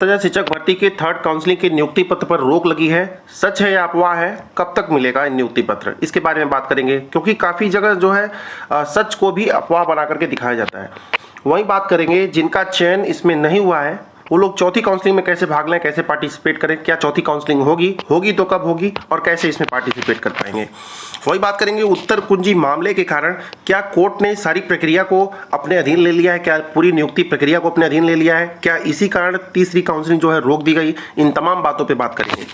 तजा शिक्षक भर्ती के थर्ड काउंसलिंग के नियुक्ति पत्र पर रोक लगी है। सच है या अफवाह है? कब तक मिलेगा नियुक्ति पत्र, इसके बारे में बात करेंगे, क्योंकि काफ़ी जगह जो है सच को भी अफवाह बना करके दिखाया जाता है। वहीं बात करेंगे जिनका चयन इसमें नहीं हुआ है वो लोग चौथी काउंसलिंग में कैसे भाग लें, कैसे पार्टिसिपेट करें, क्या चौथी काउंसलिंग होगी तो कब होगी और कैसे इसमें पार्टिसिपेट कर पाएंगे। वही बात करेंगे उत्तर कुंजी मामले के कारण क्या कोर्ट ने सारी प्रक्रिया को अपने अधीन ले लिया है, क्या पूरी नियुक्ति प्रक्रिया को अपने अधीन ले लिया है, क्या इसी कारण तीसरी काउंसलिंग जो है रोक दी गई। इन तमाम बातों पर बात करेंगे।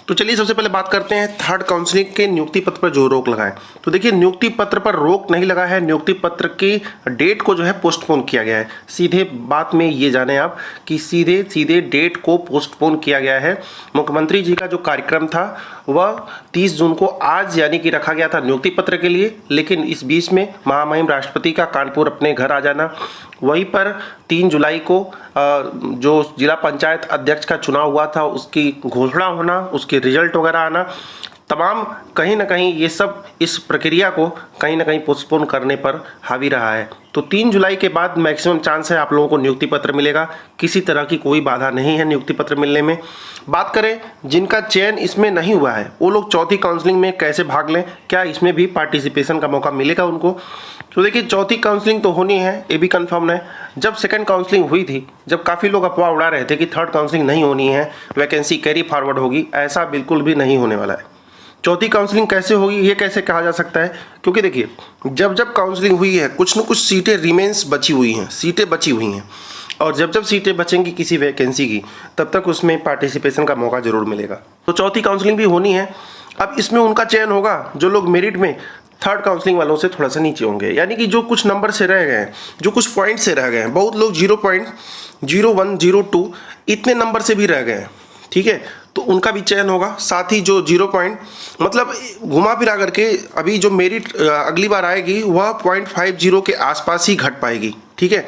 तो चलिए सबसे पहले बात करते हैं थर्ड काउंसलिंग के नियुक्ति पत्र पर जो रोक लगा है। तो देखिए नियुक्ति पत्र पर रोक नहीं लगा है, नियुक्ति पत्र की डेट को जो है पोस्टपोन किया गया है। सीधे बात में ये जाने आप कि सीधे डेट को पोस्टपोन किया गया है। मुख्यमंत्री जी का जो कार्यक्रम था वह 30 जून को आज यानी कि रखा गया था नियुक्ति पत्र के लिए, लेकिन इस बीच में महामहिम राष्ट्रपति का कानपुर अपने घर आ जाना, वहीं पर 3 जुलाई को जो जिला पंचायत अध्यक्ष का चुनाव हुआ था उसकी घोषणा होना, उसके रिजल्ट वगैरह आना, तमाम कहीं ना कहीं ये सब इस प्रक्रिया को कहीं ना कहीं पोस्टपोन करने पर हावी रहा है। तो 3 जुलाई के बाद मैक्सिमम चांस है आप लोगों को नियुक्ति पत्र मिलेगा। किसी तरह की कोई बाधा नहीं है नियुक्ति पत्र मिलने में। बात करें जिनका चयन इसमें नहीं हुआ है वो लोग चौथी काउंसलिंग में कैसे भाग लें, क्या इसमें भी पार्टिसिपेशन का मौका मिलेगा उनको। तो देखिए चौथी काउंसलिंग तो होनी है, ये भी कंफर्म है। जब सेकंड काउंसलिंग हुई थी, जब काफ़ी लोग अफवाह उड़ा रहे थे कि थर्ड काउंसलिंग नहीं होनी है, वैकेंसी कैरी फॉरवर्ड होगी, ऐसा बिल्कुल भी नहीं होने वाला है। चौथी काउंसलिंग कैसे होगी, ये कैसे कहा जा सकता है, क्योंकि देखिए जब जब काउंसलिंग हुई है कुछ न कुछ सीटें रिमेंस बची हुई हैं, सीटें बची हुई हैं, और जब जब सीटें बचेंगी किसी वैकेंसी की तब तक उसमें पार्टिसिपेशन का मौका जरूर मिलेगा। तो चौथी काउंसलिंग भी होनी है। अब इसमें उनका चयन होगा जो लोग मेरिट में थर्ड काउंसलिंग वालों से थोड़ा सा नीचे होंगे, यानी कि जो कुछ नंबर से रह गए हैं, जो कुछ पॉइंट से रह गए हैं। बहुत लोग 0.01 02 इतने नंबर से भी रह गए हैं, ठीक है, तो उनका भी चयन होगा। साथ ही जो 0 पॉइंट मतलब घुमा फिरा करके अभी जो मेरिट अगली बार आएगी वह 0.50 के आसपास ही घट पाएगी, ठीक है,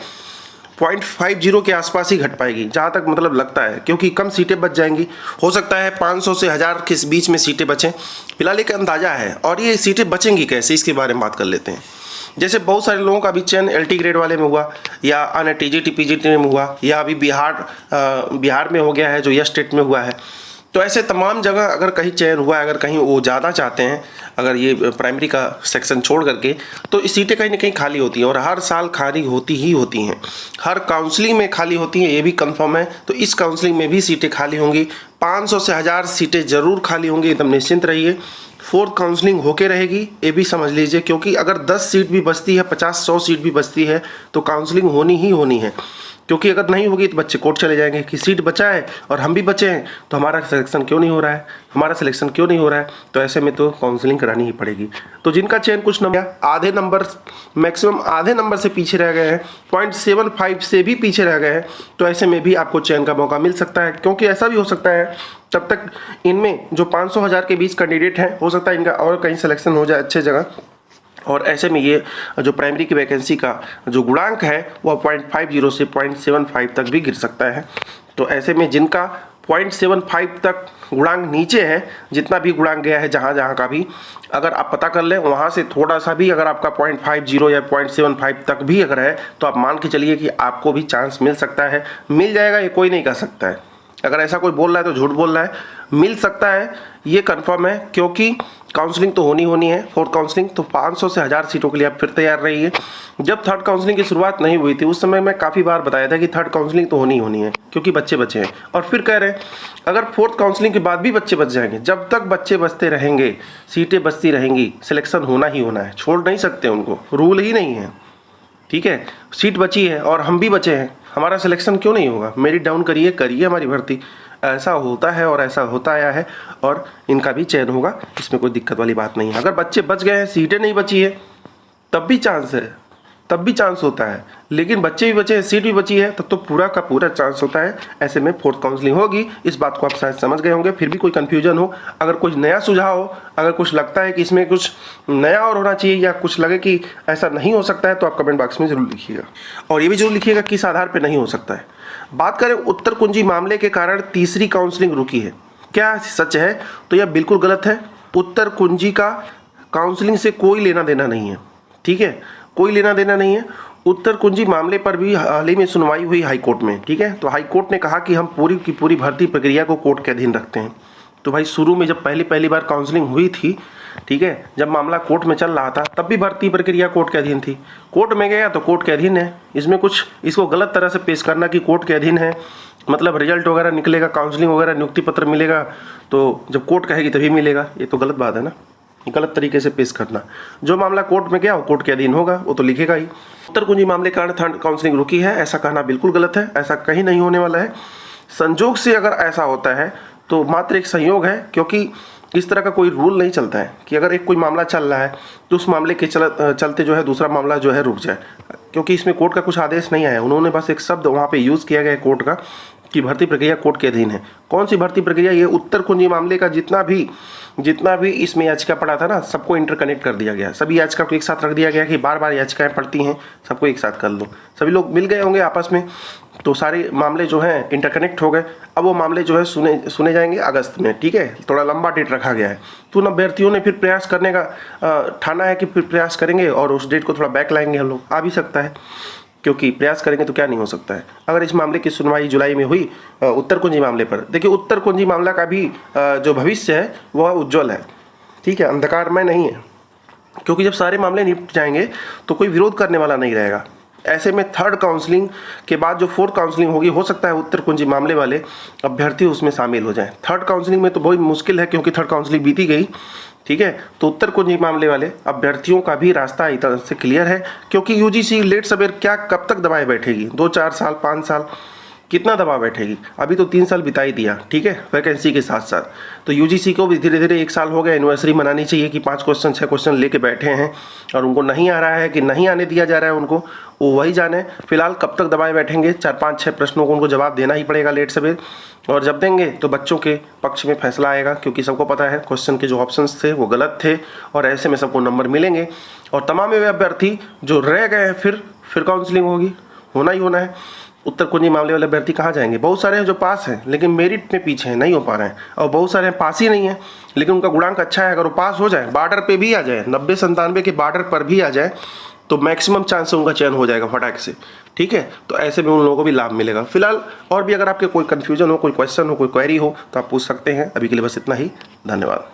0.50 के आसपास ही घट पाएगी जहाँ तक मतलब लगता है, क्योंकि कम सीटें बच जाएंगी। हो सकता है 500 से 1000 के बीच में सीटें बचें, फिलहाल एक अंदाजा है। और ये सीटें बचेंगी कैसे, इसके बारे में बात कर लेते हैं। जैसे बहुत सारे लोगों का भी चयन LT ग्रेड वाले में हुआ, या अन्य TGT PGT में हुआ, या अभी बिहार में हो गया है जो यस स्टेट में हुआ है। तो ऐसे तमाम जगह अगर कहीं चयन हुआ है, अगर कहीं वो ज़्यादा चाहते हैं, अगर ये प्राइमरी का सेक्शन छोड़ करके, तो इस सीटें कहीं ना कहीं खाली होती हैं और हर साल खाली होती ही होती हैं। हर काउंसलिंग में खाली होती हैं, ये भी कंफर्म है। तो इस काउंसलिंग में भी सीटें खाली होंगी, 500 से 1000 सीटें जरूर खाली होंगी, एकदम निश्चिंत रहिए। फोर्थ काउंसलिंग होके रहेगी, ये भी समझ लीजिए, क्योंकि अगर 10 सीट भी बचती है, 50-100 सीट भी बचती है तो काउंसलिंग होनी ही होनी है। क्योंकि अगर नहीं होगी तो बच्चे कोर्ट चले जाएंगे कि सीट बचा है और हम भी बचे हैं तो हमारा सिलेक्शन क्यों नहीं हो रहा है, हमारा सिलेक्शन क्यों नहीं हो रहा है। तो ऐसे में तो काउंसलिंग करानी ही पड़ेगी। तो जिनका चयन कुछ नंबर आधे नंबर, मैक्सिमम आधे नंबर से पीछे रह गए हैं, 0.75 से भी पीछे रह गए हैं, तो ऐसे में भी आपको चयन का मौका मिल सकता है। क्योंकि ऐसा भी हो सकता है तब तक इनमें जो 500-1000 के बीच कैंडिडेट हैं, हो सकता है इनका और कहीं सिलेक्शन हो जाए अच्छे जगह, और ऐसे में ये जो प्राइमरी की वैकेंसी का जो गुणांक है वह 0.50 से 0.75 तक भी गिर सकता है। तो ऐसे में जिनका 0.75 तक गुणांक नीचे है, जितना भी गुणांक गया है जहाँ जहाँ का भी, अगर आप पता कर लें वहाँ से थोड़ा सा भी अगर आपका 0.50 या 0.75 तक भी अगर है तो आप मान के चलिए कि आपको भी चांस मिल सकता है। मिल जाएगा ये कोई नहीं कह सकता है, अगर ऐसा कोई बोल रहा है तो झूठ बोल रहा है। मिल सकता है ये कंफर्म है, क्योंकि काउंसलिंग तो होनी है फोर्थ काउंसलिंग। तो 500 से 1000 सीटों के लिए आप फिर तैयार रहिए। जब थर्ड काउंसलिंग की शुरुआत नहीं हुई थी उस समय मैं काफ़ी बार बताया था कि थर्ड काउंसलिंग तो होनी है, क्योंकि बच्चे बचे हैं। और फिर कह रहे हैं अगर फोर्थ काउंसलिंग के बाद भी बच्चे बच जाएंगे, जब तक बच्चे बचते रहेंगे, सीटें बचती रहेंगी, सिलेक्शन होना ही होना है, छोड़ नहीं सकते उनको, रूल ही नहीं है, ठीक है। सीट बची है और हम भी बचे हैं, हमारा सिलेक्शन क्यों नहीं होगा। मेरिट डाउन करिए हमारी भर्ती, ऐसा होता है और ऐसा होता आया है, और इनका भी चयन होगा, इसमें कोई दिक्कत वाली बात नहीं है। अगर बच्चे बच गए हैं, सीटें नहीं बची है, तब भी चांस है, तब भी चांस होता है। लेकिन बच्चे भी बचे हैं, सीट भी बची है, तब तो पूरा का पूरा चांस होता है। ऐसे में फोर्थ काउंसलिंग होगी, इस बात को आप शायद समझ गए होंगे। फिर भी कोई कन्फ्यूजन हो, अगर कुछ नया सुझाव हो, अगर कुछ लगता है कि इसमें कुछ नया और होना चाहिए, या कुछ लगे कि ऐसा नहीं हो सकता है, तो आप कमेंट बॉक्स में जरूर लिखिएगा। और ये भी जरूर लिखिएगा किस आधार पर नहीं हो सकता है। बात करें उत्तर कुंजी मामले के कारण तीसरी काउंसलिंग रुकी है, क्या सच है? तो यह बिल्कुल गलत है। उत्तर कुंजी का काउंसलिंग से कोई लेना देना नहीं है, ठीक है, कोई लेना देना नहीं है। उत्तर कुंजी मामले पर भी हाल ही में सुनवाई हुई हाई कोर्ट में, ठीक है। तो हाई कोर्ट ने कहा कि हम पूरी की पूरी भर्ती प्रक्रिया को कोर्ट के अधीन रखते हैं। तो भाई शुरू में जब पहली बार काउंसलिंग हुई थी, ठीक है, जब मामला कोर्ट में चल रहा था तब भी भर्ती प्रक्रिया कोर्ट के अधीन थी। कोर्ट में गया तो कोर्ट के अधीन है। इसमें कुछ इसको गलत तरह से पेश करना कि कोर्ट के अधीन है, मतलब रिजल्ट वगैरह निकलेगा, काउंसलिंग वगैरह, नियुक्ति पत्र मिलेगा तो जब कोर्ट कहेगी तभी मिलेगा, ये तो गलत बात है ना, गलत तरीके से पेश करना। जो मामला कोर्ट में गया वो कोर्ट के अधीन होगा, वो तो लिखेगा ही। उत्तर कुंजी मामले के कारण थर्ड काउंसलिंग रुकी है, ऐसा कहना बिल्कुल गलत है, ऐसा कहीं नहीं होने वाला है। संजोग से अगर ऐसा होता है तो मात्र एक संयोग है, क्योंकि इस तरह का कोई रूल नहीं चलता है कि अगर एक कोई मामला चल रहा है तो उस मामले के चलते जो है दूसरा मामला जो है रुक जाए, क्योंकि इसमें कोर्ट का कुछ आदेश नहीं आया। उन्होंने बस एक शब्द वहाँ पे यूज़ किया गया है कोर्ट का कि भर्ती प्रक्रिया कोर्ट के अधीन है। कौन सी भर्ती प्रक्रिया? ये उत्तर कुंजी मामले का जितना भी इसमें याचिका पड़ा था ना, सबको इंटरकनेक्ट कर दिया गया, सभी याचिका को एक साथ रख दिया गया कि बार बार याचिकाएं पड़ती हैं, सबको एक साथ कर लो। सभी लोग मिल गए होंगे आपस में, तो सारे मामले जो हैं इंटरकनेक्ट हो गए। अब वो मामले जो है सुने जाएंगे अगस्त में, ठीक है, थोड़ा लंबा डेट रखा गया है। तो न अभ्यर्थियों ने फिर प्रयास करने का ठाना है कि फिर प्रयास करेंगे और उस डेट को थोड़ा बैक लाएंगे हम लोग, आ भी सकता है, क्योंकि प्रयास करेंगे तो क्या नहीं हो सकता है। अगर इस मामले की सुनवाई जुलाई में हुई उत्तर कुंजी मामले पर, देखिए उत्तर कुंजी मामला का भी जो भविष्य है वह उज्जवल है, ठीक है, अंधकारमय नहीं है, क्योंकि जब सारे मामले निपट जाएंगे तो कोई विरोध करने वाला नहीं रहेगा। ऐसे में थर्ड काउंसलिंग के बाद जो फोर्थ काउंसलिंग होगी, हो सकता है उत्तर कुंजी मामले वाले अभ्यर्थी उसमें शामिल हो जाएं। थर्ड काउंसलिंग में तो बहुत मुश्किल है, क्योंकि थर्ड काउंसलिंग बीती गई, ठीक है। तो उत्तर कुंजी मामले वाले अभ्यर्थियों का भी रास्ता इस तरह से क्लियर है, क्योंकि यूजीसी लेट सवेर क्या कब तक दबाए बैठेगी, 2-4 साल 5 साल कितना दबा बैठेगी। अभी तो 3 साल बिता ही दिया, ठीक है, वैकेंसी के साथ साथ। तो यूजीसी को भी धीरे धीरे 1 साल हो गया, एनिवर्सरी मनानी चाहिए कि 5 क्वेश्चन 6 क्वेश्चन लेके बैठे हैं और उनको नहीं आ रहा है कि नहीं आने दिया जा रहा है उनको, वो वही जाने। फिलहाल कब तक दबाए बैठेंगे, 4-5-6 प्रश्नों को उनको जवाब देना ही पड़ेगा लेट सवेर, और जब देंगे तो बच्चों के पक्ष में फैसला आएगा, क्योंकि सबको पता है क्वेश्चन के जो ऑप्शंस थे वो गलत थे और ऐसे में सबको नंबर मिलेंगे। और तमाम वे अभ्यर्थी जो रह गए हैं फिर काउंसलिंग होगी, होना ही होना है। उत्तर कुंजी मामले वाले अभ्यर्थी कहाँ जाएंगे? बहुत सारे हैं जो पास हैं लेकिन मेरिट में पीछे हैं, नहीं हो पा रहे हैं, और बहुत सारे हैं पास ही नहीं है लेकिन उनका गुणांक अच्छा है। अगर वो पास हो जाए, बॉर्डर पे भी आ जाए, 90-97 के बॉर्डर पर भी आ जाए, तो मैक्सिमम चांस से उनका चयन हो जाएगा फटाक से, ठीक है। तो ऐसे में उन लोगों को भी लाभ मिलेगा। फिलहाल और भी अगर आपके कोई कन्फ्यूजन हो, कोई क्वेश्चन हो, कोई क्वेरी हो तो आप पूछ सकते हैं। अभी के लिए बस इतना ही, धन्यवाद।